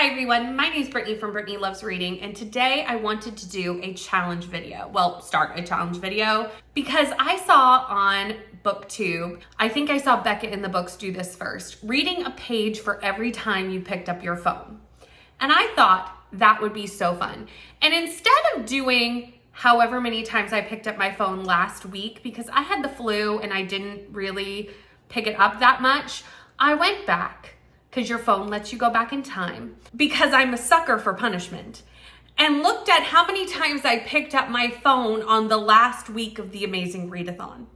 Hi everyone, my name is Brittany from Brittany Loves Reading, and today I wanted to do a challenge video. Well, start a challenge video because I saw on BookTube, I think I saw Becca in the Books do this first, reading a page for every time you picked up your phone. And I thought that would be so fun. And instead of doing however many times I picked up my phone last week, because I had the flu and I didn't really pick it up that much, I went back, because your phone lets you go back in time, because I'm a sucker for punishment, and looked at how many times I picked up my phone on the last week of the Amazing Readathon.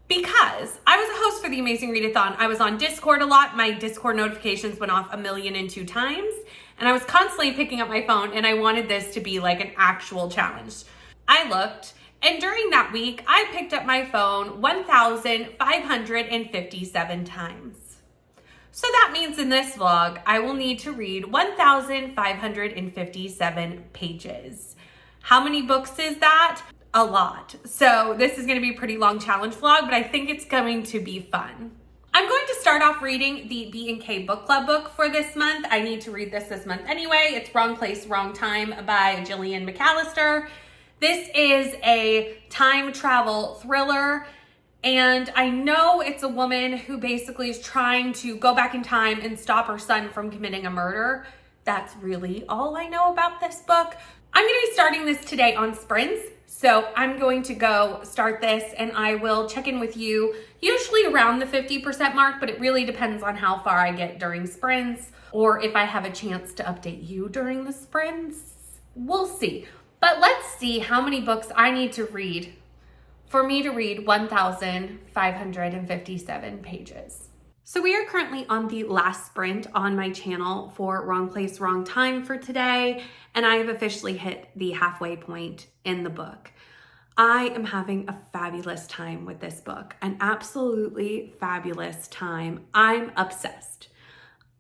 Because I was a host for the Amazing Readathon, I was on Discord a lot. My Discord notifications went off 1,002 times, and I was constantly picking up my phone, and I wanted this to be like an actual challenge. I looked, and during that week, I picked up my phone 1,557 times. So that means in this vlog, I will need to read 1,557 pages. How many books is that? A lot. So this is going to be a pretty long challenge vlog, but I think it's going to be fun. I'm going to start off reading the B&K Book Club book for this month. I need to read this month anyway. It's Wrong Place, Wrong Time by Gillian McAllister. This is a time travel thriller. And I know it's a woman who basically is trying to go back in time and stop her son from committing a murder. That's really all I know about this book. I'm going to be starting this today on sprints. So I'm going to go start this and I will check in with you usually around the 50% mark, but it really depends on how far I get during sprints or if I have a chance to update you during the sprints. We'll see. But let's see how many books I need to read for me to read 1,557 pages. So we are currently on the last sprint on my channel for Wrong Place, Wrong Time for today, and I have officially hit the halfway point in the book. I am having a fabulous time with this book, an absolutely fabulous time. I'm obsessed.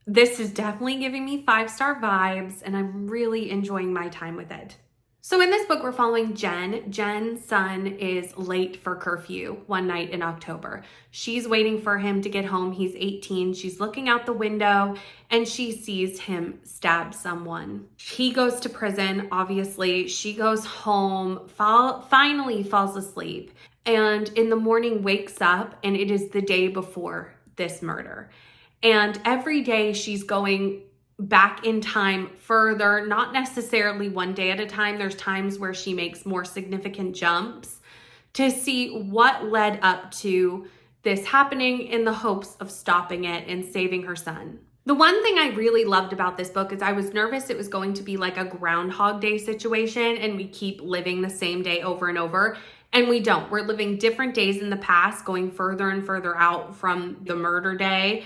This is definitely giving me 5-star vibes, and I'm really enjoying my time with it. So in this book, we're following Jen. Jen's son is late for curfew one night in October. She's waiting for him to get home. He's 18. She's looking out the window and she sees him stab someone. He goes to prison, obviously. She goes home, finally falls asleep, and in the morning wakes up, and it is the day before this murder. And every day she's going back in time further, not necessarily one day at a time. There's times where she makes more significant jumps to see what led up to this happening in the hopes of stopping it and saving her son. The one thing I really loved about this book is I was nervous it was going to be like a Groundhog Day situation and we keep living the same day over and over. And we don't. We're living different days in the past, going further and further out from the murder day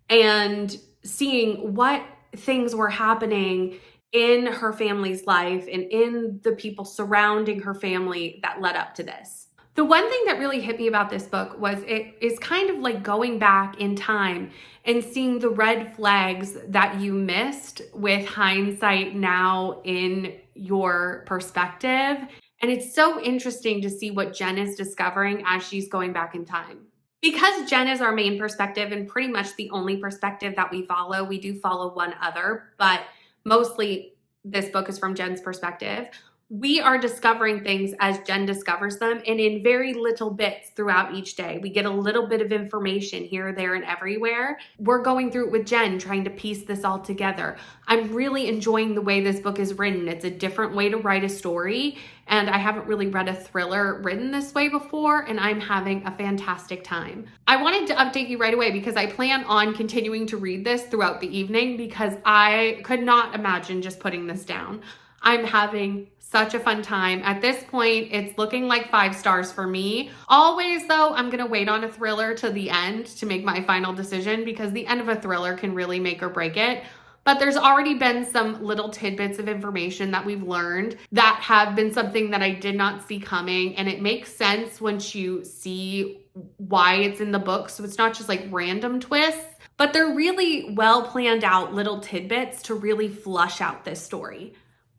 and seeing what things were happening in her family's life and in the people surrounding her family that led up to this. The one thing that really hit me about this book was it is kind of like going back in time and seeing the red flags that you missed with hindsight now in your perspective. And it's so interesting to see what Jen is discovering as she's going back in time. Because Jen is our main perspective and pretty much the only perspective that we follow, we do follow one other, but mostly this book is from Jen's perspective. We are discovering things as Jen discovers them and in very little bits throughout each day. We get a little bit of information here, there, and everywhere. We're going through it with Jen, trying to piece this all together. I'm really enjoying the way this book is written. It's a different way to write a story, and I haven't really read a thriller written this way before, and I'm having a fantastic time. I wanted to update you right away because I plan on continuing to read this throughout the evening because I could not imagine just putting this down. I'm having such a fun time. At this point, it's looking like 5 stars for me. Always, though, I'm gonna wait on a thriller to the end to make my final decision because the end of a thriller can really make or break it. But there's already been some little tidbits of information that we've learned that have been something that I did not see coming. And it makes sense once you see why it's in the book. So it's not just like random twists, but they're really well planned out little tidbits to really flush out this story.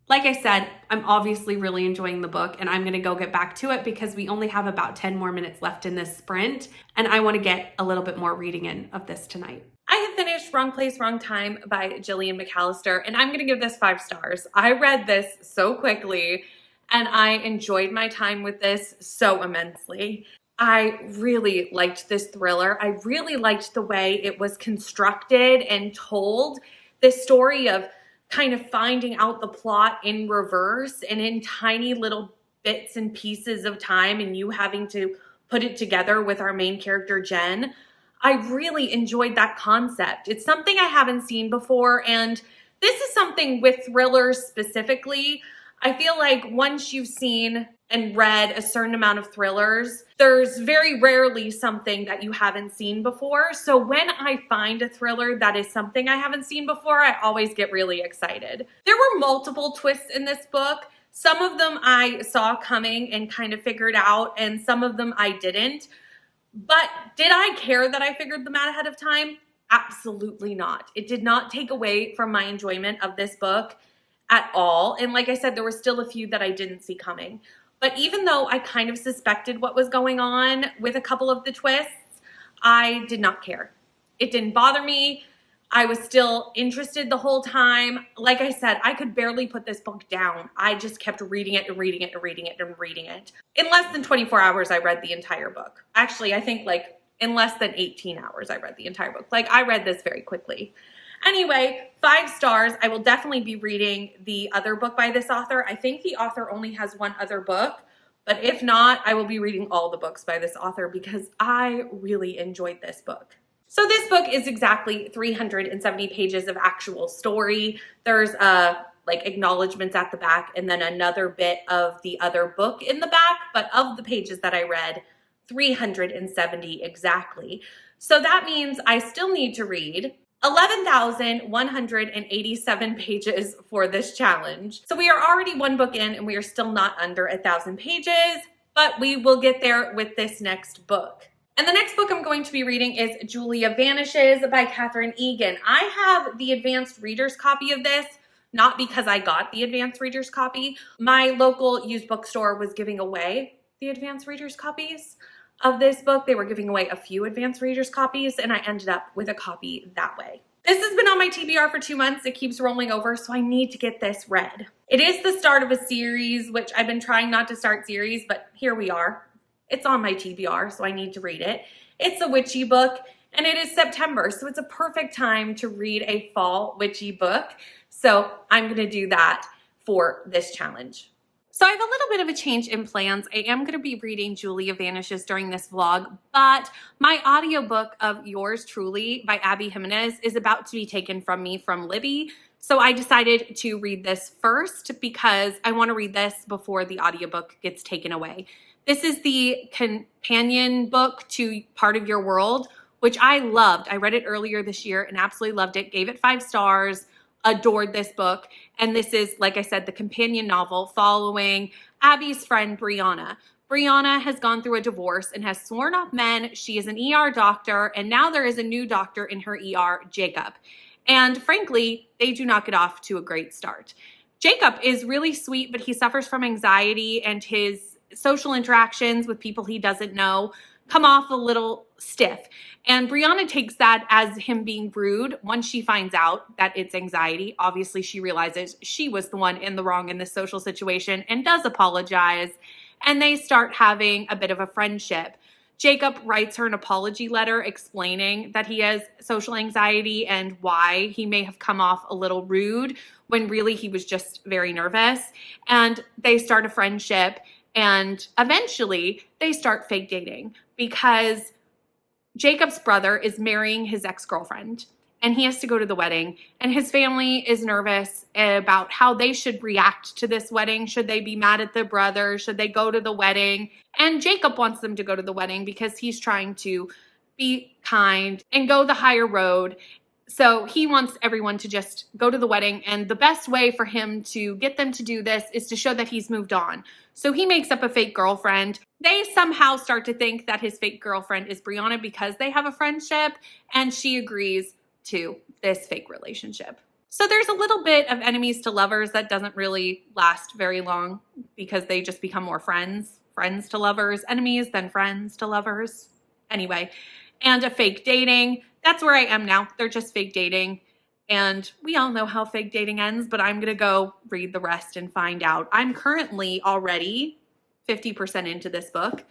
Like I said, I'm obviously really enjoying the book and I'm going to go get back to it because we only have about 10 more minutes left in this sprint and I want to get a little bit more reading in of this tonight. I have finished Wrong Place, Wrong Time by Gillian McAllister, and I'm going to give this 5 stars. I read this so quickly, and I enjoyed my time with this so immensely. I really liked this thriller. I really liked the way it was constructed and told. This story of kind of finding out the plot in reverse and in tiny little bits and pieces of time, and you having to put it together with our main character, Jen. I really enjoyed that concept. It's something I haven't seen before, and this is something with thrillers specifically. I feel like once you've seen and read a certain amount of thrillers, there's very rarely something that you haven't seen before. So when I find a thriller that is something I haven't seen before, I always get really excited. There were multiple twists in this book. Some of them I saw coming and kind of figured out, and some of them I didn't. But did I care that I figured them out ahead of time? Absolutely not. It did not take away from my enjoyment of this book at all. And like I said, there were still a few that I didn't see coming. But even though I kind of suspected what was going on with a couple of the twists, I did not care. It didn't bother me. I was still interested the whole time. Like I said, I could barely put this book down. I just kept reading it and reading it and reading it and reading it. In less than 24 hours, I read the entire book. Actually, I think like in less than 18 hours, I read the entire book. Like I read this very quickly. Anyway, 5 stars. I will definitely be reading the other book by this author. I think the author only has one other book, but if not, I will be reading all the books by this author because I really enjoyed this book. So this book is exactly 370 pages of actual story. There's like acknowledgments at the back and then another bit of the other book in the back, but of the pages that I read, 370 exactly. So that means I still need to read 11,187 pages for this challenge. So we are already 1 book in and we are still not under 1,000 pages, but we will get there with this next book. And the next book I'm going to be reading is Julia Vanishes by Katherine Egan. I have the advanced reader's copy of this, not because I got the advanced reader's copy. My local used bookstore was giving away the advanced reader's copies of this book. They were giving away a few advanced reader's copies, and I ended up with a copy that way. This has been on my TBR for 2 months. It keeps rolling over, so I need to get this read. It is the start of a series, which I've been trying not to start series, but here we are. It's on my TBR, so I need to read it. It's a witchy book, and it is September, so it's a perfect time to read a fall witchy book. So I'm going to do that for this challenge. So I have a little bit of a change in plans. I am going to be reading Julia Vanishes during this vlog, but my audiobook of Yours Truly by Abby Jimenez is about to be taken from me from Libby. So I decided to read this first because I want to read this before the audiobook gets taken away. This is the companion book to Part of Your World, which I loved. I read it earlier this year and absolutely loved it, gave it 5 stars, adored this book. And this is, like I said, the companion novel following Abby's friend, Brianna. Brianna has gone through a divorce and has sworn off men. She is an ER doctor, and now there is a new doctor in her ER, Jacob. And frankly, they do not get off to a great start. Jacob is really sweet, but he suffers from anxiety, and his social interactions with people he doesn't know come off a little stiff. And Brianna takes that as him being rude once she finds out that it's anxiety. Obviously, she realizes she was the one in the wrong in this social situation and does apologize. And they start having a bit of a friendship. Jacob writes her an apology letter explaining that he has social anxiety and why he may have come off a little rude when really he was just very nervous. And they start a friendship. And eventually they start fake dating because Jacob's brother is marrying his ex-girlfriend and he has to go to the wedding, and his family is nervous about how they should react to this wedding. Should they be mad at their brother? Should they go to the wedding? And Jacob wants them to go to the wedding because he's trying to be kind and go the higher road. So he wants everyone to just go to the wedding, and the best way for him to get them to do this is to show that he's moved on. So he makes up a fake girlfriend. They somehow start to think that his fake girlfriend is Brianna because they have a friendship, and she agrees to this fake relationship. So there's a little bit of enemies to lovers that doesn't really last very long because they just become more friends to lovers, enemies, then friends to lovers. Anyway, and a fake dating. that's where I am now. They're just fake dating. And we all know how fake dating ends, but I'm going to go read the rest and find out. I'm currently already 50% into this book.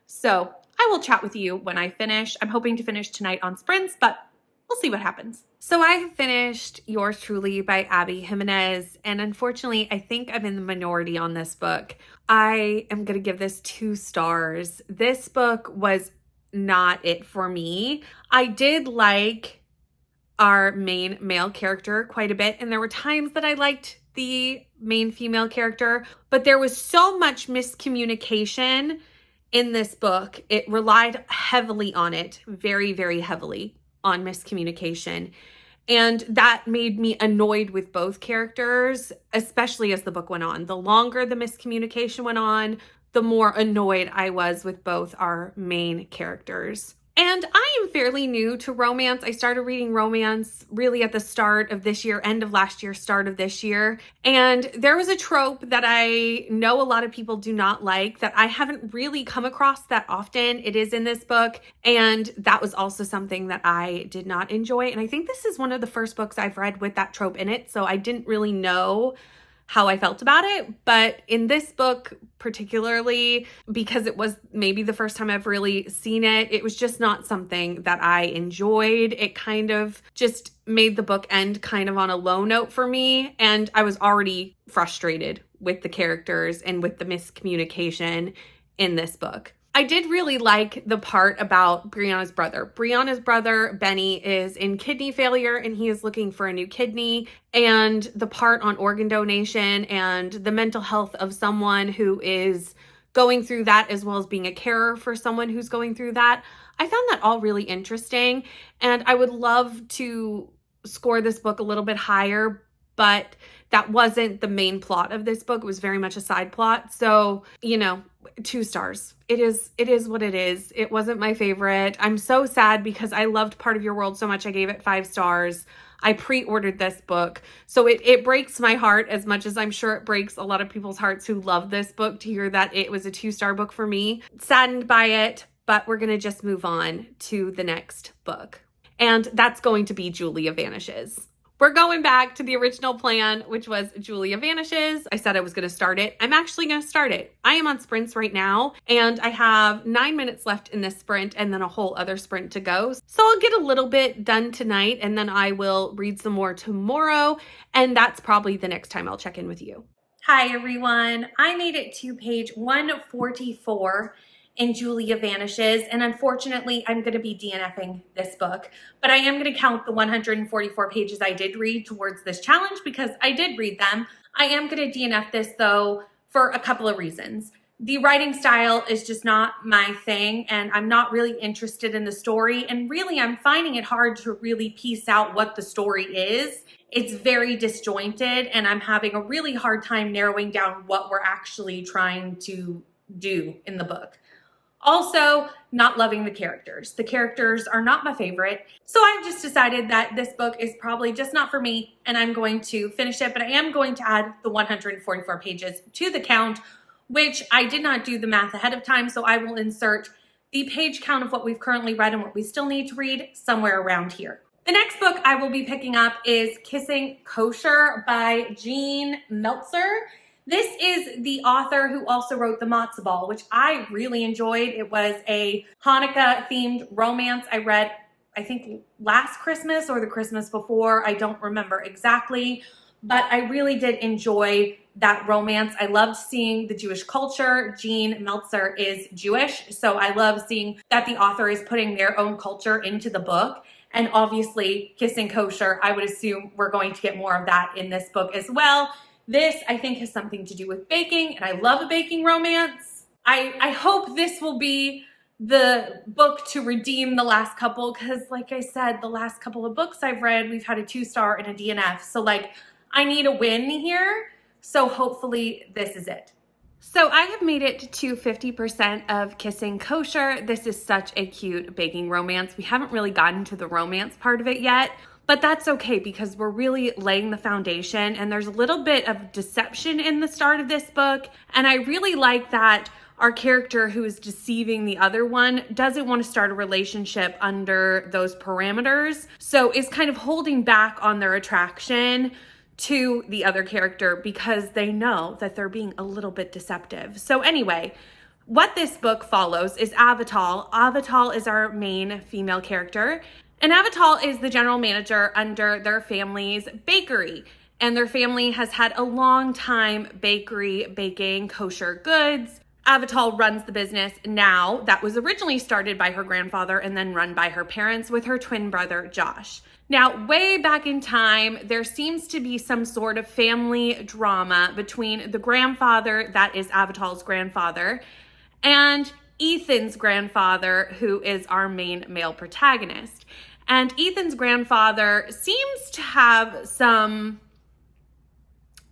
So I will chat with you when I finish. I'm hoping to finish tonight on sprints, but we'll see what happens. So I have finished Yours Truly by Abby Jimenez, and unfortunately, I think I'm in the minority on this book. I am going to give this 2 stars. This book was not it for me. I did like our main male character quite a bit, and there were times that I liked the main female character, but there was so much miscommunication in this book. It relied heavily on it, very, very heavily on miscommunication. And that made me annoyed with both characters, especially as the book went on. The longer the miscommunication went on, the more annoyed I was with both our main characters. And I am fairly new to romance. I started reading romance really at the start of this year, end of last year, start of this year. And there was a trope that I know a lot of people do not like that I haven't really come across that often. It is in this book. And that was also something that I did not enjoy. And I think this is one of the first books I've read with that trope in it. So I didn't really know how I felt about it. But in this book, particularly because it was maybe the first time I've really seen it, it was just not something that I enjoyed. It kind of just made the book end kind of on a low note for me. And I was already frustrated with the characters and with the miscommunication in this book. I did really like the part about Brianna's brother. Brianna's brother, Benny, is in kidney failure and he is looking for a new kidney. And the part on organ donation and the mental health of someone who is going through that, as well as being a carer for someone who's going through that. I found that all really interesting. And I would love to score this book a little bit higher, but that wasn't the main plot of this book. It was very much a side plot. So, 2 stars. It is what it is. It wasn't my favorite. I'm so sad because I loved Part of Your World so much. I gave it 5 stars. I pre-ordered this book. So it breaks my heart as much as I'm sure it breaks a lot of people's hearts who love this book to hear that it was a 2-star book for me. Saddened by it, but we're going to just move on to the next book. And that's going to be Julia Vanishes. We're going back to the original plan, which was Julia Vanishes. I said I was going to start it. I'm actually going to start it. I am on sprints right now, and I have 9 minutes left in this sprint and then a whole other sprint to go. So I'll get a little bit done tonight, and then I will read some more tomorrow, and that's probably the next time I'll check in with you. Hi, everyone. I made it to page 144 in Julia Vanishes, and unfortunately I'm going to be DNFing this book, but I am going to count the 144 pages I did read towards this challenge because I did read them. I am going to DNF this though for a couple of reasons. The writing style is just not my thing, and I'm not really interested in the story, and really I'm finding it hard to really piece out what the story is. It's very disjointed, and I'm having a really hard time narrowing down what we're actually trying to do in the book. Also, not loving the characters. The characters are not my favorite. So I've just decided that this book is probably just not for me, and I'm going to finish it, but I am going to add the 144 pages to the count, which I did not do the math ahead of time, so I will insert the page count of what we've currently read and what we still need to read somewhere around here. The next book I will be picking up is Kissing Kosher by Jean Meltzer. This is the author who also wrote The Matzo Ball, which I really enjoyed. It was a Hanukkah-themed romance I read, I think, last Christmas or the Christmas before. I don't remember exactly, but I really did enjoy that romance. I loved seeing the Jewish culture. Jean Meltzer is Jewish, so I love seeing that the author is putting their own culture into the book. And obviously, Kissing Kosher, I would assume we're going to get more of that in this book as well. This, I think, has something to do with baking, and I love a baking romance. I hope this will be the book to redeem the last couple, because like I said, the last couple of books I've read, we've had a 2-star and a DNF. So I need a win here. So hopefully this is it. So I have made it to 50% of Kissing Kosher. This is such a cute baking romance. We haven't really gotten to the romance part of it yet. But that's okay because we're really laying the foundation, and there's a little bit of deception in the start of this book. And I really like that our character who is deceiving the other one doesn't want to start a relationship under those parameters. So is kind of holding back on their attraction to the other character because they know that they're being a little bit deceptive. So anyway, what this book follows is Avital. Avital is our main female character. And Avital is the general manager under their family's bakery. And their family has had a long time bakery baking kosher goods. Avital runs the business now that was originally started by her grandfather and then run by her parents with her twin brother, Josh. Now, way back in time, there seems to be some sort of family drama between the grandfather, that is Avital's grandfather, and Ethan's grandfather, who is our main male protagonist. And Ethan's grandfather seems to have some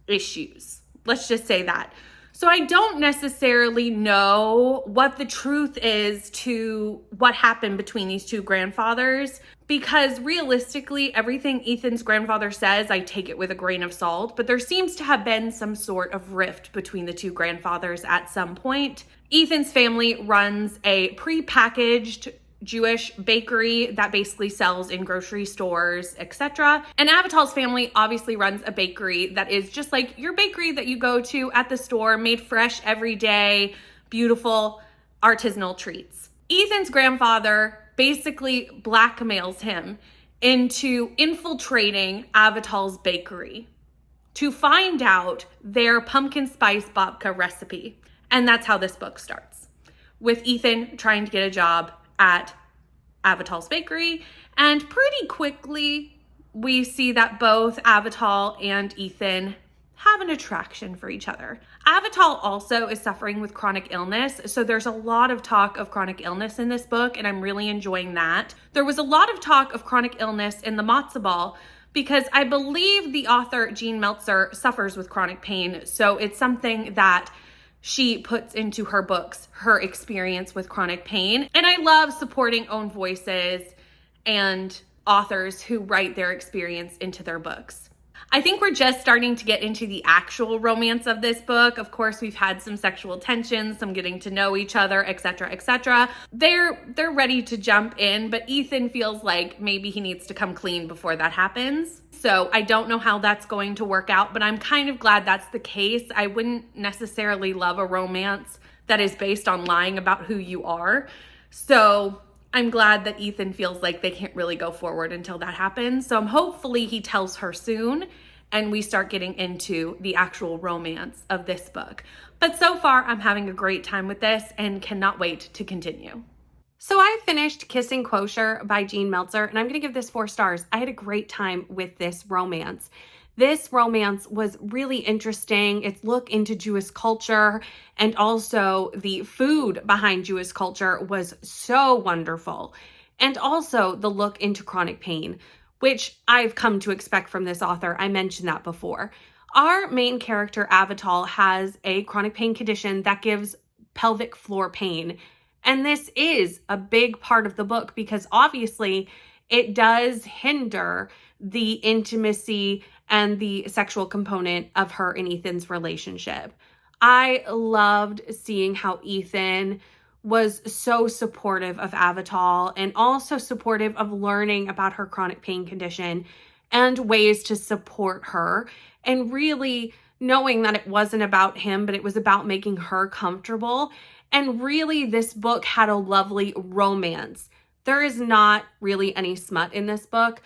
issues. Let's just say that. So I don't necessarily know what the truth is to what happened between these two grandfathers, because realistically, everything Ethan's grandfather says, I take it with a grain of salt, but there seems to have been some sort of rift between the two grandfathers at some point. Ethan's family runs a pre-packaged Jewish bakery that basically sells in grocery stores, etc. And Avital's family obviously runs a bakery that is just like your bakery that you go to at the store, made fresh every day, beautiful artisanal treats. Ethan's grandfather basically blackmails him into infiltrating Avital's bakery to find out their pumpkin spice babka recipe. And that's how this book starts, with Ethan trying to get a job at Avital's bakery. And pretty quickly, we see that both Avital and Ethan have an attraction for each other. Avital also is suffering with chronic illness, so there's a lot of talk of chronic illness in this book, and I'm really enjoying that. There was a lot of talk of chronic illness in the Matzo Ball because I believe the author, Jean Meltzer, suffers with chronic pain, so it's something that she puts into her books, her experience with chronic pain. And I love supporting own voices and authors who write their experience into their books. I think we're just starting to get into the actual romance of this book. Of course, we've had some sexual tensions, some getting to know each other, etc., etc. They're ready to jump in, but Ethan feels like maybe he needs to come clean before that happens. So I don't know how that's going to work out, but I'm kind of glad that's the case. I wouldn't necessarily love a romance that is based on lying about who you are. So I'm glad that Ethan feels like they can't really go forward until that happens. So hopefully he tells her soon and we start getting into the actual romance of this book. But so far, I'm having a great time with this and cannot wait to continue. So I finished Kissing Kosher by Jean Meltzer, and I'm going to give this 4 stars. I had a great time with this romance. This romance was really interesting. Its look into Jewish culture and also the food behind Jewish culture was so wonderful. And also the look into chronic pain, which I've come to expect from this author. I mentioned that before. Our main character, Avital, has a chronic pain condition that gives pelvic floor pain. And this is a big part of the book because obviously it does hinder the intimacy and the sexual component of her and Ethan's relationship. I loved seeing how Ethan was so supportive of Avital and also supportive of learning about her chronic pain condition and ways to support her, and really knowing that it wasn't about him, but it was about making her comfortable. And really, this book had a lovely romance. There is not really any smut in this book.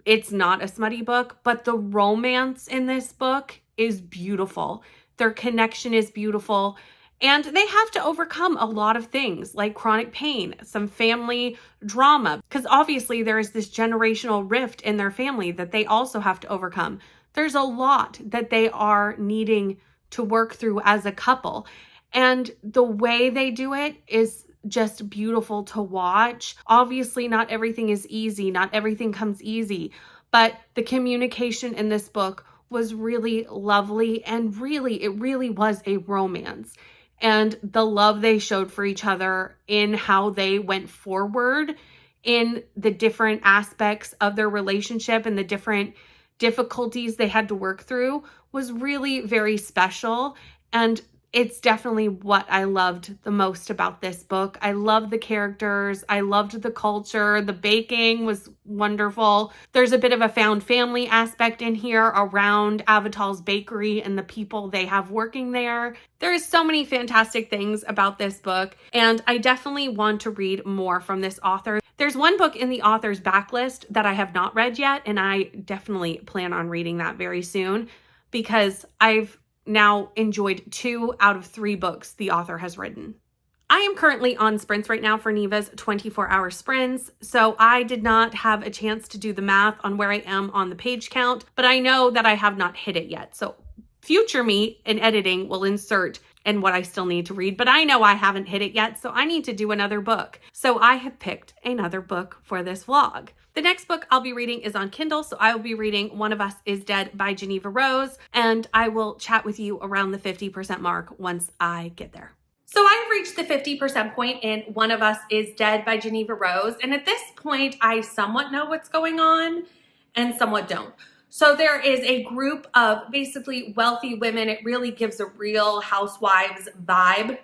It's not a smutty book, but the romance in this book is beautiful. Their connection is beautiful. And they have to overcome a lot of things like chronic pain, some family drama, because obviously there is this generational rift in their family that they also have to overcome. There's a lot that they are needing to work through as a couple. And the way they do it is just beautiful to watch. Obviously, not everything is easy. Not everything comes easy. But the communication in this book was really lovely. And really, it really was a romance. And the love they showed for each other in how they went forward in the different aspects of their relationship and the different difficulties they had to work through was really very special. And it's definitely what I loved the most about this book. I loved the characters. I loved the culture. The baking was wonderful. There's a bit of a found family aspect in here around Avital's bakery and the people they have working there. There's so many fantastic things about this book, and I definitely want to read more from this author. There's one book in the author's backlist that I have not read yet, and I definitely plan on reading that very soon because I've now enjoyed 2 out of 3 books the author has written. I am currently on sprints right now for Neva's 24-hour sprints, so I did not have a chance to do the math on where I am on the page count, but I know that I have not hit it yet. So future me in editing will insert and what I still need to read, but I know I haven't hit it yet, so I need to do another book. So I have picked another book for this vlog. The next book I'll be reading is on Kindle, so I will be reading One of Us is Dead by Geneva Rose, and I will chat with you around the 50% mark once I get there. So I've reached the 50% point in One of Us is Dead by Geneva Rose, and at this point I somewhat know what's going on and somewhat don't. So there is a group of basically wealthy women. It really gives a Real Housewives vibe,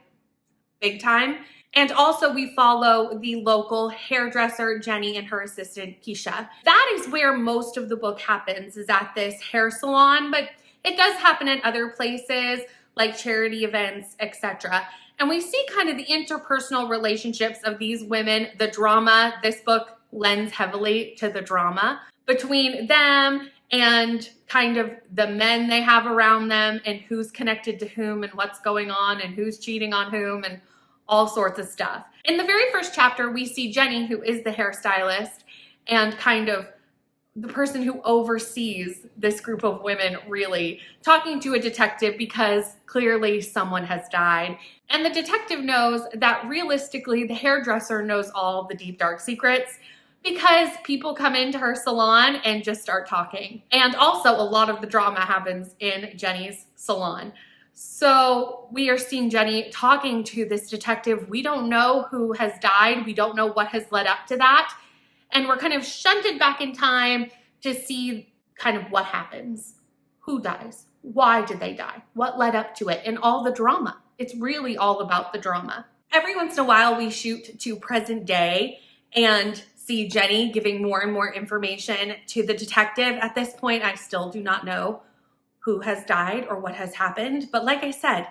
big time. And also we follow the local hairdresser, Jenny, and her assistant, Keisha. That is where most of the book happens, is at this hair salon, but it does happen in other places like charity events, etc. And we see kind of the interpersonal relationships of these women, the drama. This book lends heavily to the drama between them and kind of the men they have around them and who's connected to whom and what's going on and who's cheating on whom and all sorts of stuff. In the very first chapter, we see Jenny, who is the hairstylist and kind of the person who oversees this group of women, really, talking to a detective because clearly someone has died. And the detective knows that realistically, the hairdresser knows all the deep, dark secrets because people come into her salon and just start talking. And also a lot of the drama happens in Jenny's salon. So we are seeing Jenny talking to this detective. We don't know who has died. We don't know what has led up to that. And we're kind of shunted back in time to see kind of what happens. Who dies? Why did they die? What led up to it? And all the drama. It's really all about the drama. Every once in a while we shoot to present day and see Jenny giving more and more information to the detective. At this point, I still do not know who has died or what has happened. But like I said,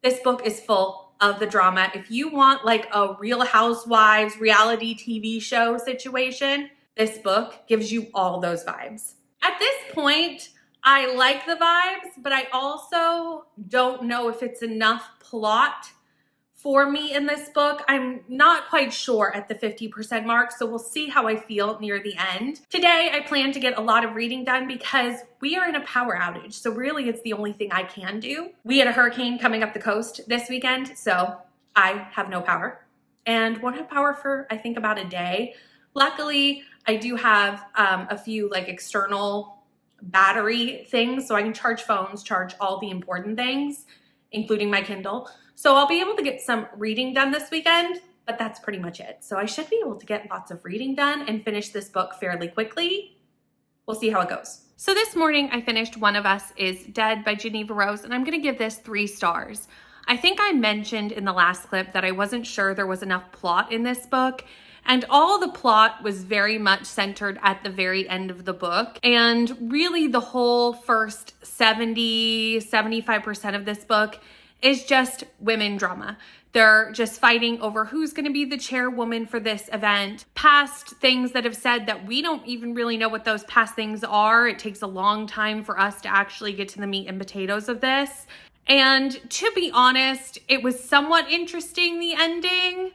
this book is full of the drama. If you want like a Real Housewives reality TV show situation, this book gives you all those vibes. At this point, I like the vibes, but I also don't know if it's enough plot for me in this book. I'm not quite sure at the 50% mark, so we'll see how I feel near the end. Today, I plan to get a lot of reading done because we are in a power outage, so really it's the only thing I can do. We had a hurricane coming up the coast this weekend, so I have no power and won't have power for, I think, about a day. Luckily, I do have a few like external battery things, so I can charge phones, charge all the important things, including my Kindle. So I'll be able to get some reading done this weekend, but that's pretty much it. So I should be able to get lots of reading done and finish this book fairly quickly. We'll see how it goes. So this morning I finished One of Us is Dead by Geneva Rose, and I'm gonna give this 3 stars. I think I mentioned in the last clip that I wasn't sure there was enough plot in this book, and all the plot was very much centered at the very end of the book. And really the whole first 75% of this book is just women drama. They're just fighting over who's going to be the chairwoman for this event. Past things that have said that we don't even really know what those past things are. It takes a long time for us to actually get to the meat and potatoes of this. And to be honest, it was somewhat interesting, the ending,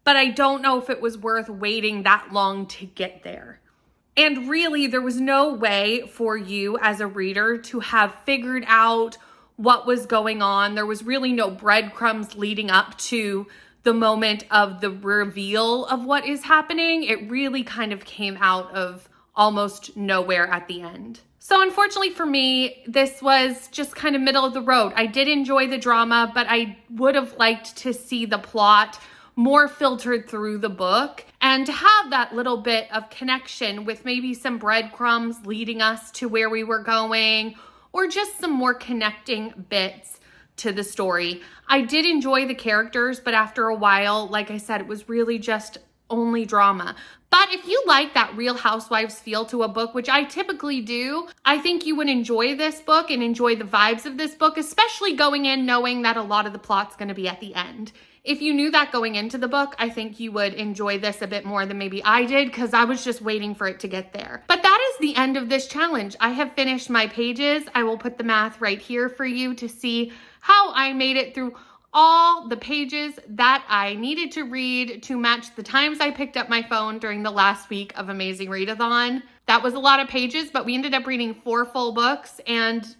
but I don't know if it was worth waiting that long to get there. And really, there was no way for you as a reader to have figured out what was going on. There was really no breadcrumbs leading up to the moment of the reveal of what is happening. It really kind of came out of almost nowhere at the end. So unfortunately for me, this was just kind of middle of the road. I did enjoy the drama, but I would have liked to see the plot more filtered through the book and to have that little bit of connection with maybe some breadcrumbs leading us to where we were going, or just some more connecting bits to the story. I did enjoy the characters, but after a while, like I said, it was really just only drama. But if you like that Real Housewives feel to a book, which I typically do, I think you would enjoy this book and enjoy the vibes of this book, especially going in knowing that a lot of the plot's going to be at the end. If you knew that going into the book, I think you would enjoy this a bit more than maybe I did, because I was just waiting for it to get there. But that is the end of this challenge. I have finished my pages. I will put the math right here for you to see how I made it through all the pages that I needed to read to match the times I picked up my phone during the last week of Amazing Readathon. That was a lot of pages, but we ended up reading 4 full books and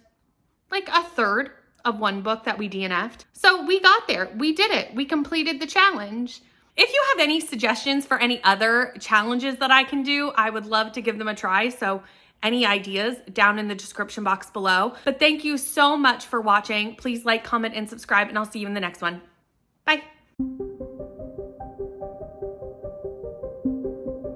like a third of one book that we DNF'd. So we got there. We did it. We completed the challenge. If you have any suggestions for any other challenges that I can do, I would love to give them a try. So any ideas down in the description box below. But thank you so much for watching. Please like, comment, and subscribe, and I'll see you in the next one. Bye.